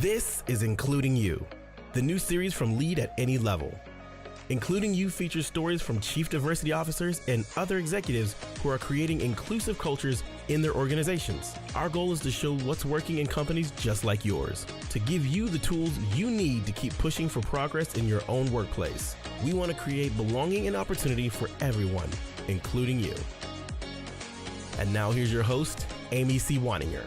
This is Including You, the new series from Lead at Any Level. Including You features stories from chief diversity officers and other executives who are creating inclusive cultures in their organizations. Our goal is to show what's working in companies just like yours, to give you the tools you need to keep pushing for progress in your own workplace. We want to create belonging and opportunity for everyone, including you. And now here's your host, Amy C. Waninger.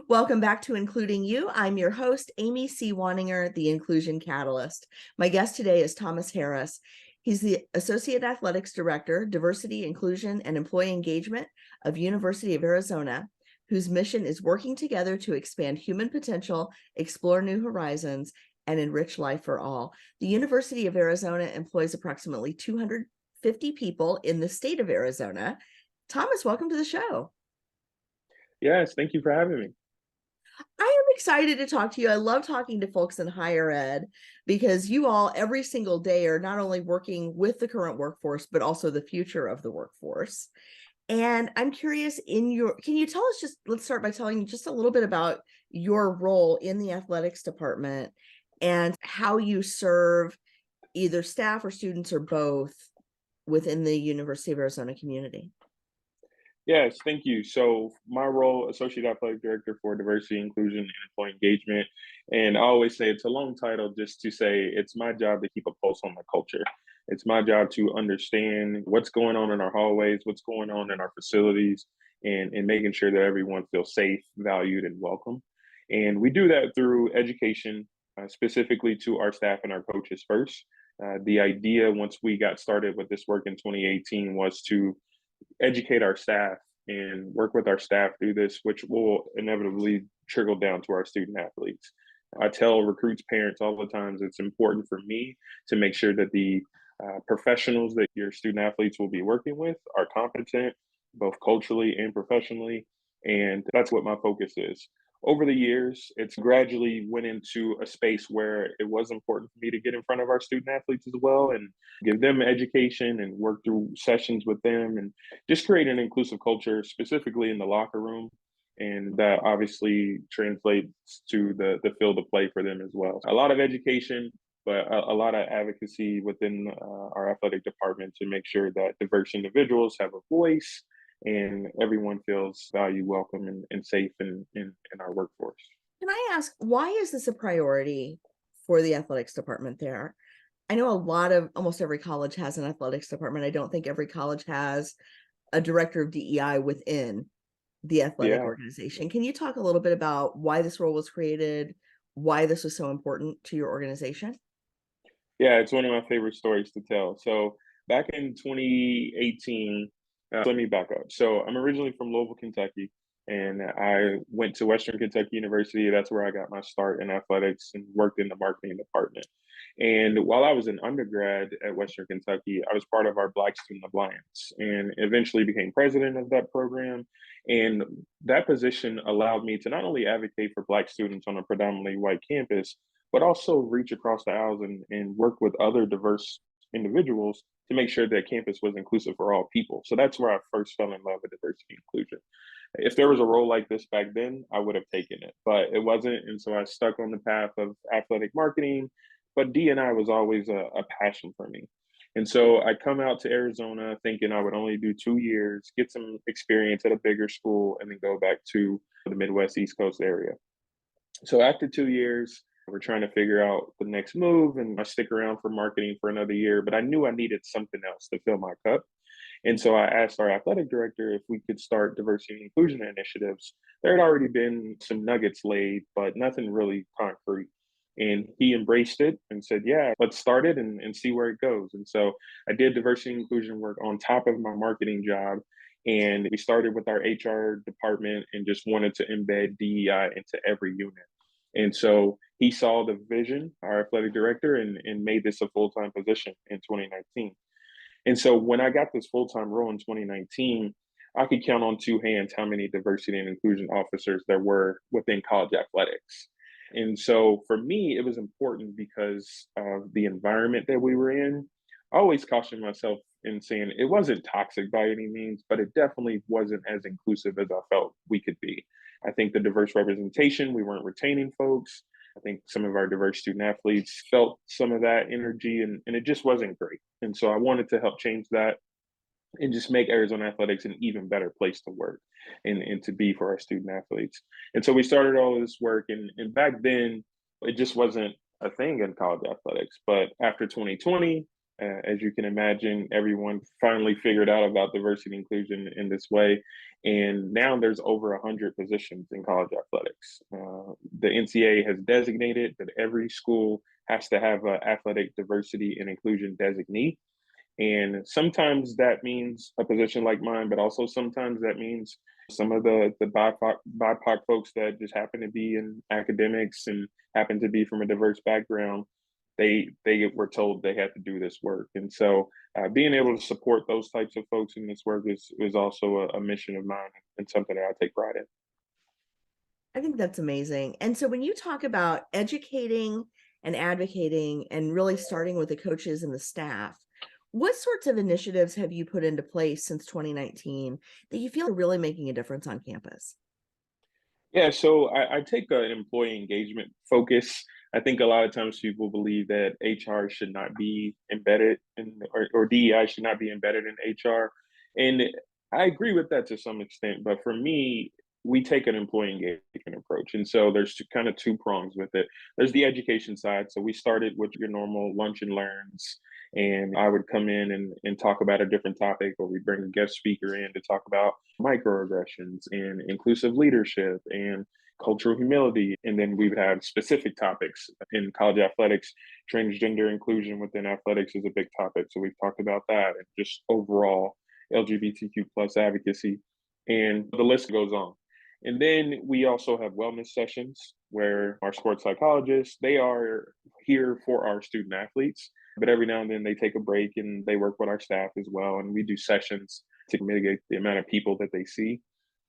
Welcome back to Including You. I'm your host, Amy C. Waninger, the Inclusion Catalyst. My guest today is Thomas Harris. He's the Associate Athletics Director, Diversity, Inclusion, and Employee Engagement of University of Arizona, whose mission is working together to expand human potential, explore new horizons, and enrich life for all. The University of Arizona employs approximately 250 people in the state of Arizona. Thomas, welcome to the show. Yes, thank you for having me. I am excited to talk to you. I love talking to folks in higher ed because you all every single day are not only working with the current workforce, but also the future of the workforce. And I'm curious can you tell us let's start by telling you just a little bit about your role in the athletics department and how you serve either staff or students or both within the University of Arizona community. Yes, thank you. So my role, Associate Athletic Director for Diversity, Inclusion, and Employee Engagement. And I always say it's a long title just to say it's my job to keep a pulse on the culture. It's my job to understand what's going on in our hallways, what's going on in our facilities, and making sure that everyone feels safe, valued, and welcome. And we do that through education, specifically to our staff and our coaches first. The idea once we got started with this work in 2018 was to educate our staff and work with our staff through this, which will inevitably trickle down to our student athletes. I tell recruits, parents all the times, it's important for me to make sure that the professionals that your student athletes will be working with are competent, both culturally and professionally. And that's what my focus is. Over the years, it's gradually went into a space where it was important for me to get in front of our student athletes as well and give them education and work through sessions with them and just create an inclusive culture, specifically in the locker room. And that obviously translates to the field of play for them as well. A lot of education, but a lot of advocacy within our athletic department to make sure that diverse individuals have a voice and everyone feels valued, welcome, and safe in our workforce. Can I ask, why is this a priority for the athletics department there? I know almost every college has an athletics department. I don't think every college has a director of DEI within the athletic organization. Can you talk a little bit about why this role was created, why this was so important to your organization? Yeah, it's one of my favorite stories to tell. So back in 2018, let me back up. So I'm originally from Louisville, Kentucky, and I went to Western Kentucky University. That's where I got my start in athletics and worked in the marketing department. And while I was an undergrad at Western Kentucky, I was part of our Black Student Alliance and eventually became president of that program. And that position allowed me to not only advocate for Black students on a predominantly white campus, but also reach across the aisles and work with other diverse individuals to make sure that campus was inclusive for all people. So that's where I first fell in love with diversity and inclusion. If there was a role like this back then, I would have taken it, but it wasn't. And so I stuck on the path of athletic marketing, but D&I was always a passion for me. And so I come out to Arizona thinking I would only do 2 years, get some experience at a bigger school, and then go back to the Midwest East Coast area. So after 2 years, we're trying to figure out the next move, and I stick around for marketing for another year, but I knew I needed something else to fill my cup. And so I asked our athletic director if we could start diversity and inclusion initiatives. There had already been some nuggets laid, but nothing really concrete. And he embraced it and said, yeah, let's start it and see where it goes. And so I did diversity and inclusion work on top of my marketing job. And we started with our HR department and just wanted to embed DEI into every unit. And so he saw the vision, our athletic director, and made this a full-time position in 2019. And so when I got this full-time role in 2019, I could count on two hands how many diversity and inclusion officers there were within college athletics. And so for me, it was important because of the environment that we were in. I always caution myself and saying it wasn't toxic by any means, but it definitely wasn't as inclusive as I felt we could be. I think the diverse representation, we weren't retaining folks. I think some of our diverse student athletes felt some of that energy, and it just wasn't great. And so I wanted to help change that and just make Arizona athletics an even better place to work and to be for our student athletes. And so we started all of this work, and back then it just wasn't a thing in college athletics. But after 2020, as you can imagine, everyone finally figured out about diversity and inclusion in this way. And now there's over 100 positions in college athletics. The NCAA has designated that every school has to have an athletic diversity and inclusion designee, and sometimes that means a position like mine, but also sometimes that means some of the BIPOC folks that just happen to be in academics and happen to be from a diverse background. They were told they had to do this work, and so being able to support those types of folks in this work is also a mission of mine and something that I take pride in. I think that's amazing. And so when you talk about educating and advocating and really starting with the coaches and the staff, what sorts of initiatives have you put into place since 2019 that you feel are really making a difference on campus? Yeah, so I take an employee engagement focus. I think a lot of times people believe that HR should not be embedded in, or DEI should not be embedded in HR. And I agree with that to some extent. But for me, we take an employee engagement approach. And so there's kind of two prongs with it. There's the education side. So we started with your normal lunch and learns. And I would come in and talk about a different topic, or we bring a guest speaker in to talk about microaggressions and inclusive leadership and cultural humility. And then we would have specific topics in college athletics. Transgender inclusion within athletics is a big topic. So we've talked about that, and just overall LGBTQ plus advocacy. And the list goes on. And then we also have wellness sessions where our sports psychologists, they are here for our student athletes, but every now and then they take a break and they work with our staff as well. And we do sessions to mitigate the amount of people that they see.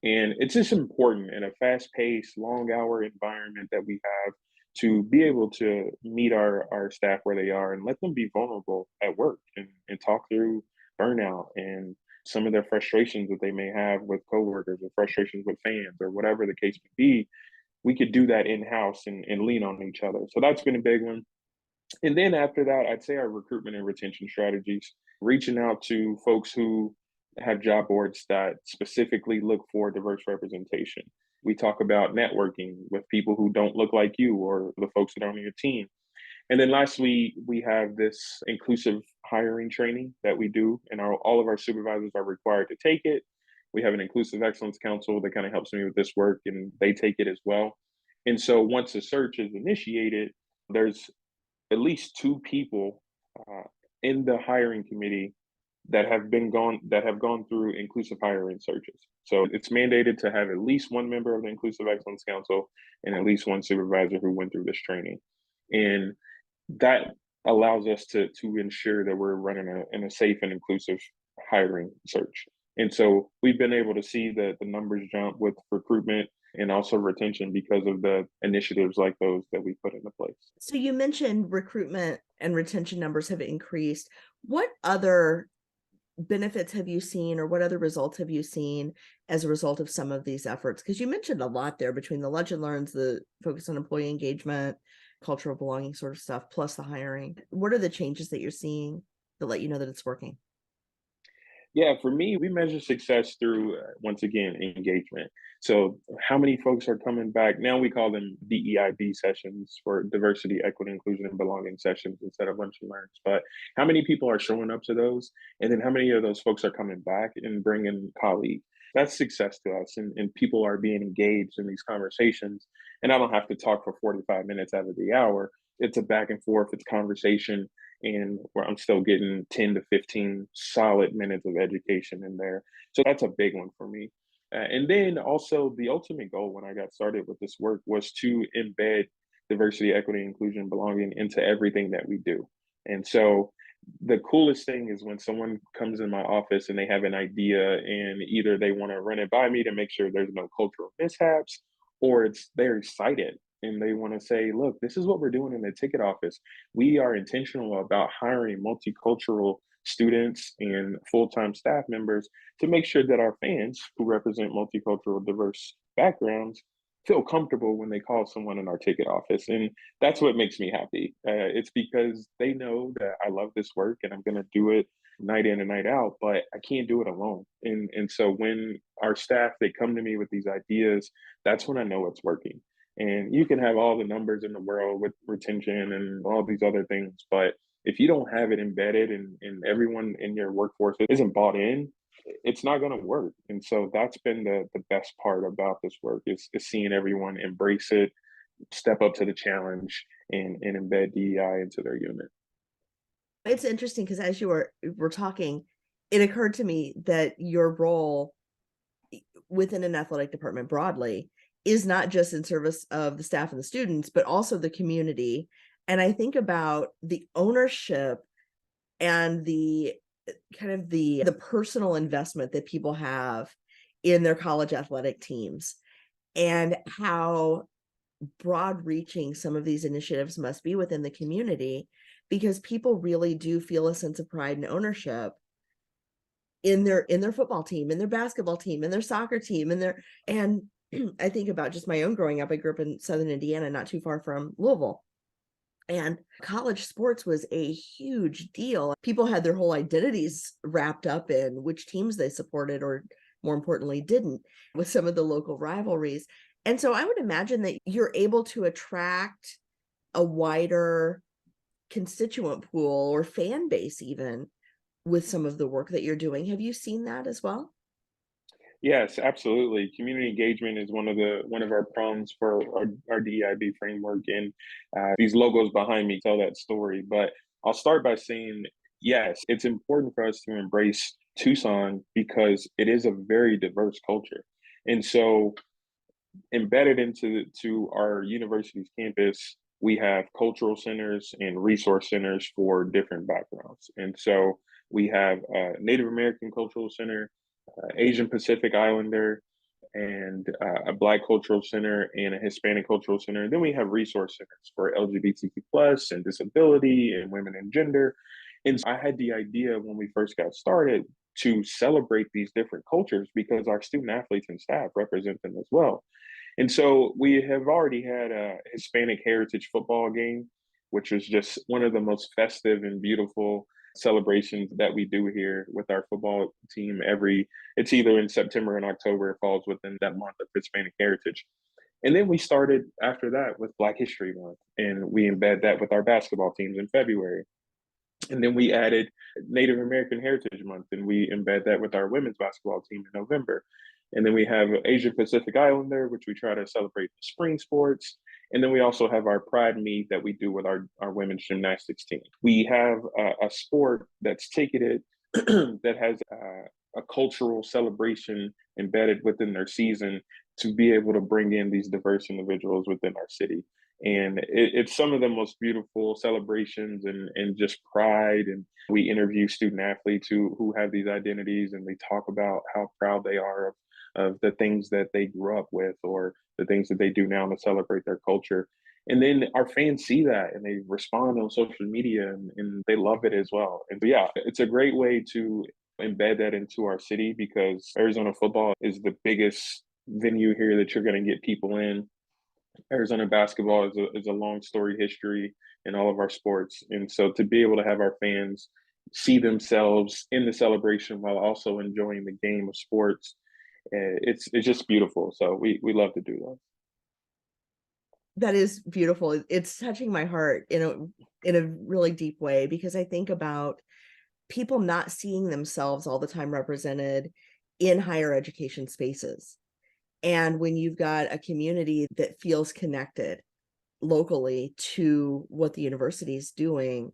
And it's just important in a fast paced, long hour environment that we have to be able to meet our staff where they are and let them be vulnerable at work and talk through burnout and some of their frustrations that they may have with coworkers or frustrations with fans or whatever the case may be. We could do that in house and lean on each other. So that's been a big one. And then after that, I'd say our recruitment and retention strategies, reaching out to folks who have job boards that specifically look for diverse representation. We talk about networking with people who don't look like you or the folks that are on your team. And then lastly, we have this inclusive hiring training that we do, and all of our supervisors are required to take it. We have an inclusive excellence council that kind of helps me with this work, and they take it as well. And so once a search is initiated, there's at least two people uh, in the hiring committee that have gone through inclusive hiring searches. So it's mandated to have at least one member of the Inclusive Excellence Council and at least one supervisor who went through this training. And that allows us to ensure that we're running in a safe and inclusive hiring search. And so we've been able to see the numbers jump with recruitment and also retention because of the initiatives like those that we put into place. So you mentioned recruitment and retention numbers have increased. What other benefits have you seen, or what other results have you seen as a result of some of these efforts? Because you mentioned a lot there between the lunch and learns, the focus on employee engagement, cultural belonging sort of stuff, plus the hiring. What are the changes that you're seeing that let you know that it's working? Yeah, for me, we measure success through, once again, engagement. So, how many folks are coming back? Now we call them DEIB sessions, for diversity, equity, inclusion, and belonging sessions instead of lunch and learns. But how many people are showing up to those? And then how many of those folks are coming back and bringing colleagues? That's success to us. And people are being engaged in these conversations. And I don't have to talk for 45 minutes out of the hour. It's a back and forth, it's conversation, and where I'm still getting 10 to 15 solid minutes of education in there. So that's a big one for me. And then also the ultimate goal when I got started with this work was to embed diversity, equity, inclusion, belonging into everything that we do. And so the coolest thing is when someone comes in my office and they have an idea and either they want to run it by me to make sure there's no cultural mishaps, or they're excited and they want to say, look, this is what we're doing in the ticket office. We are intentional about hiring multicultural students and full-time staff members to make sure that our fans who represent multicultural, diverse backgrounds feel comfortable when they call someone in our ticket office. And that's what makes me happy. It's because they know that I love this work and I'm going to do it night in and night out, but I can't do it alone. And so when our staff, they come to me with these ideas, that's when I know it's working. And you can have all the numbers in the world with retention and all these other things, but if you don't have it embedded and everyone in your workforce isn't bought in, it's not going to work. And so that's been the best part about this work is seeing everyone embrace it, step up to the challenge, and embed DEI into their unit. It's interesting because as you were talking, it occurred to me that your role within an athletic department broadly is not just in service of the staff and the students, but also the community. And I think about the ownership and the kind of the personal investment that people have in their college athletic teams, and how broad reaching some of these initiatives must be within the community, because people really do feel a sense of pride and ownership in their football team, in their basketball team, in their soccer team, and I think about just my own growing up. I grew up in Southern Indiana, not too far from Louisville. And college sports was a huge deal. People had their whole identities wrapped up in which teams they supported, or more importantly, didn't, with some of the local rivalries. And so I would imagine that you're able to attract a wider constituent pool or fan base even with some of the work that you're doing. Have you seen that as well? Yes, absolutely. Community engagement is one of our prongs for our DEIB framework, and these logos behind me tell that story. But I'll start by saying, yes, it's important for us to embrace Tucson because it is a very diverse culture, and so embedded to our university's campus, we have cultural centers and resource centers for different backgrounds, and so we have a Native American Cultural Center, Asian Pacific Islander, and a Black Cultural Center and a Hispanic Cultural Center. And then we have resource centers for LGBTQ plus and disability and women and gender. And so I had the idea when we first got started to celebrate these different cultures because our student athletes and staff represent them as well. And so we have already had a Hispanic Heritage football game, which was just one of the most festive and beautiful celebrations that we do here with our football team. It's either in September and October, it falls within that month of Hispanic Heritage. And then we started after that with Black History Month, and we embed that with our basketball teams in February. And then we added Native American Heritage Month, and we embed that with our women's basketball team in November. And then we have Asia Pacific Islander, which we try to celebrate the spring sports. And then we also have our Pride Meet that we do with our women's gymnastics team. We have a sport that's ticketed that has a cultural celebration embedded within their season to be able to bring in these diverse individuals within our city. And it's some of the most beautiful celebrations and just pride. And we interview student athletes who have these identities, and they talk about how proud they are of the things that they grew up with or the things that they do now to celebrate their culture. And then our fans see that and they respond on social media and they love it as well. And yeah, it's a great way to embed that into our city because Arizona football is the biggest venue here that you're going to get people in. Arizona basketball is a long story history in all of our sports. And so to be able to have our fans see themselves in the celebration while also enjoying the game of sports, it's just beautiful. So we love to do that. That is beautiful. It's touching my heart in a really deep way, because I think about people not seeing themselves all the time represented in higher education spaces. And when you've got a community that feels connected locally to what the university is doing,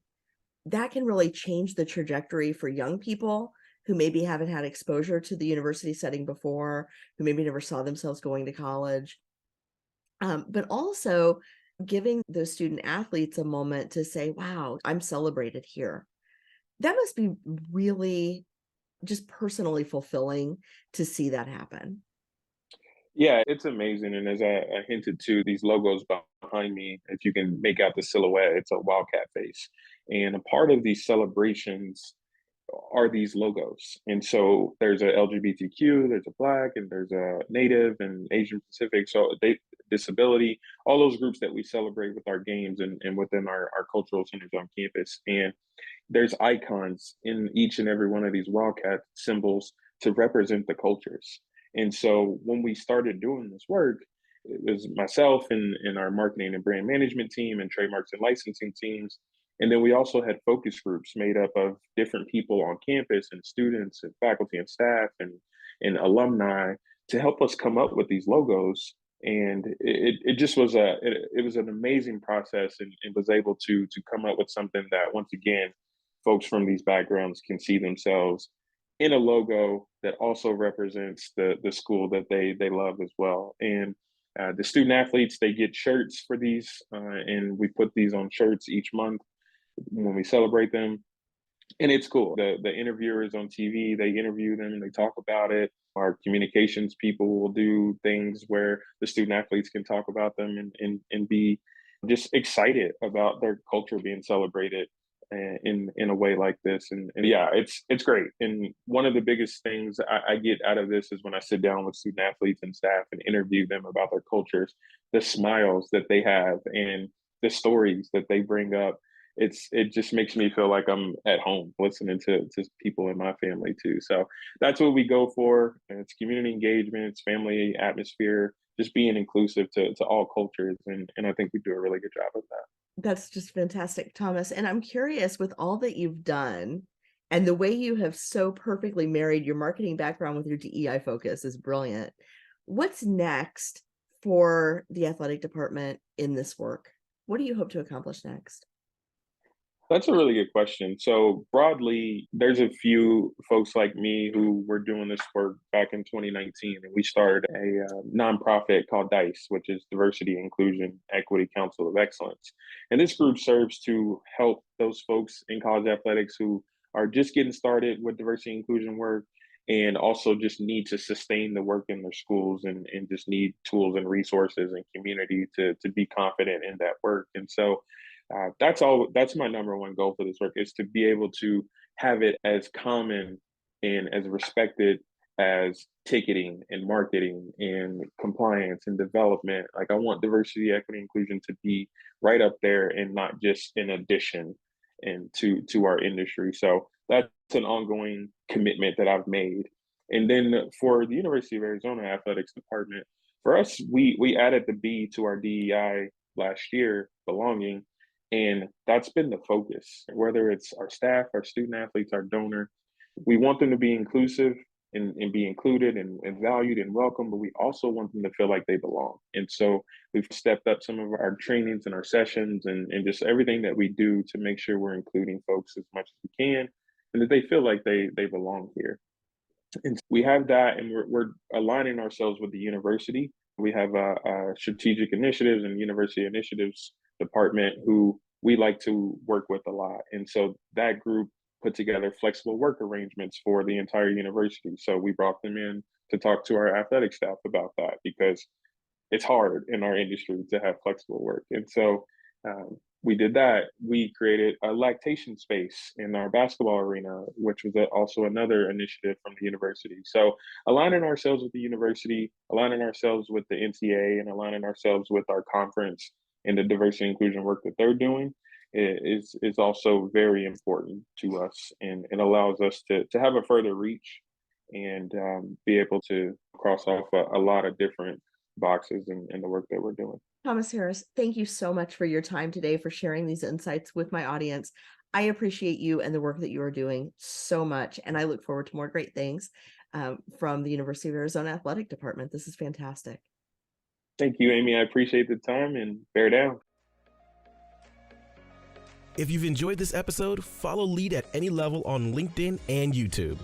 that can really change the trajectory for young people who maybe haven't had exposure to the university setting before, who maybe never saw themselves going to college. But also giving those student athletes a moment to say, wow, I'm celebrated here. That must be really just personally fulfilling to see that happen. Yeah, it's amazing. And as I hinted to, these logos behind me, if you can make out the silhouette, it's a wildcat face. And a part of these celebrations are these logos. And so there's a LGBTQ, there's a Black, and there's a Native and Asian Pacific, so disability, all those groups that we celebrate with our games and within our cultural centers on campus. And there's icons in each and every one of these wildcat symbols to represent the cultures. And so when we started doing this work, it was myself and our marketing and brand management team and trademarks and licensing teams. And then we also had focus groups made up of different people on campus and students and faculty and staff and alumni to help us come up with these logos. And it just was it was an amazing process, and was able to come up with something that, once again, folks from these backgrounds can see themselves in a logo that also represents the school that they love as well. And the student athletes, they get shirts for these, and we put these on shirts each month when we celebrate them. And it's cool. The interviewers on TV, they interview them and they talk about it. Our communications people will do things where the student athletes can talk about them and be just excited about their culture being celebrated in a way like this. And yeah, it's great. And one of the biggest things I get out of this is when I sit down with student athletes and staff and interview them about their cultures, the smiles that they have and the stories that they bring up. It just makes me feel like I'm at home listening to people in my family too. So that's what we go for. It's community engagement, it's family atmosphere, just being inclusive to all cultures. And I think we do a really good job of that. That's just fantastic, Thomas. And I'm curious, with all that you've done and the way you have so perfectly married your marketing background with your DEI focus is brilliant. What's next for the athletic department in this work? What do you hope to accomplish next? That's a really good question. So broadly, there's a few folks like me who were doing this work back in 2019, and we started a nonprofit called DICE, which is Diversity, Inclusion, Equity Council of Excellence. And this group serves to help those folks in college athletics who are just getting started with diversity inclusion work, and also just need to sustain the work in their schools and just need tools and resources and community to be confident in that work. And so that's my number one goal for this work, is to be able to have it as common and as respected as ticketing and marketing and compliance and development. Like, I want diversity, equity, inclusion to be right up there and not just an addition and to our industry. So that's an ongoing commitment that I've made. And then for the University of Arizona Athletics Department, for us, we added the B to our DEI last year, belonging. And that's been the focus, whether it's our staff, our student athletes, our donor. We want them to be inclusive and be included and valued and welcome, but we also want them to feel like they belong. And so we've stepped up some of our trainings and our sessions and just everything that we do to make sure we're including folks as much as we can and that they feel like they belong here. And we have that, and we're aligning ourselves with the university. We have a strategic initiatives and university initiatives department who we like to work with a lot. And so that group put together flexible work arrangements for the entire university. So we brought them in to talk to our athletic staff about that, because it's hard in our industry to have flexible work. And so we did that. We created a lactation space in our basketball arena, which was also another initiative from the university. So aligning ourselves with the university, aligning ourselves with the NCA, and aligning ourselves with our conference and the diversity and inclusion work that they're doing is also very important to us, and it allows us to have a further reach and be able to cross off a lot of different boxes in the work that we're doing. Thomas Harris, thank you so much for your time today, for sharing these insights with my audience. I appreciate you and the work that you are doing so much, and I look forward to more great things from the University of Arizona Athletic Department. This is fantastic. Thank you, Amy. I appreciate the time, and bear down. If you've enjoyed this episode, follow Lead at Any Level on LinkedIn and YouTube.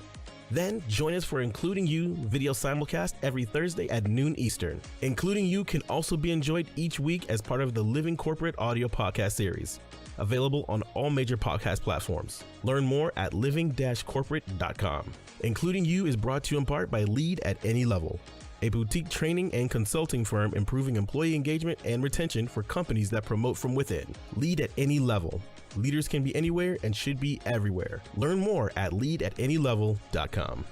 Then join us for Including You video simulcast every Thursday at noon Eastern. Including You can also be enjoyed each week as part of the Living Corporate audio podcast series, available on all major podcast platforms. Learn more at living-corporate.com. Including You is brought to you in part by Lead at Any Level, a boutique training and consulting firm improving employee engagement and retention for companies that promote from within. Lead at Any Level. Leaders can be anywhere and should be everywhere. Learn more at leadatanylevel.com.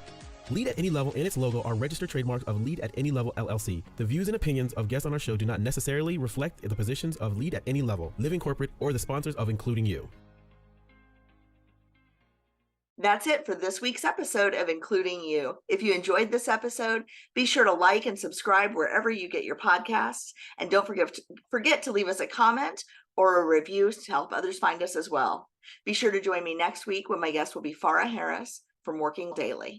Lead at Any Level and its logo are registered trademarks of Lead at Any Level LLC. The views and opinions of guests on our show do not necessarily reflect the positions of Lead at Any Level, Living Corporate, or the sponsors of Including You. That's it for this week's episode of Including You. If you enjoyed this episode, be sure to like and subscribe wherever you get your podcasts. And don't forget to leave us a comment or a review to help others find us as well. Be sure to join me next week when my guest will be Farah Harris from Working Daily.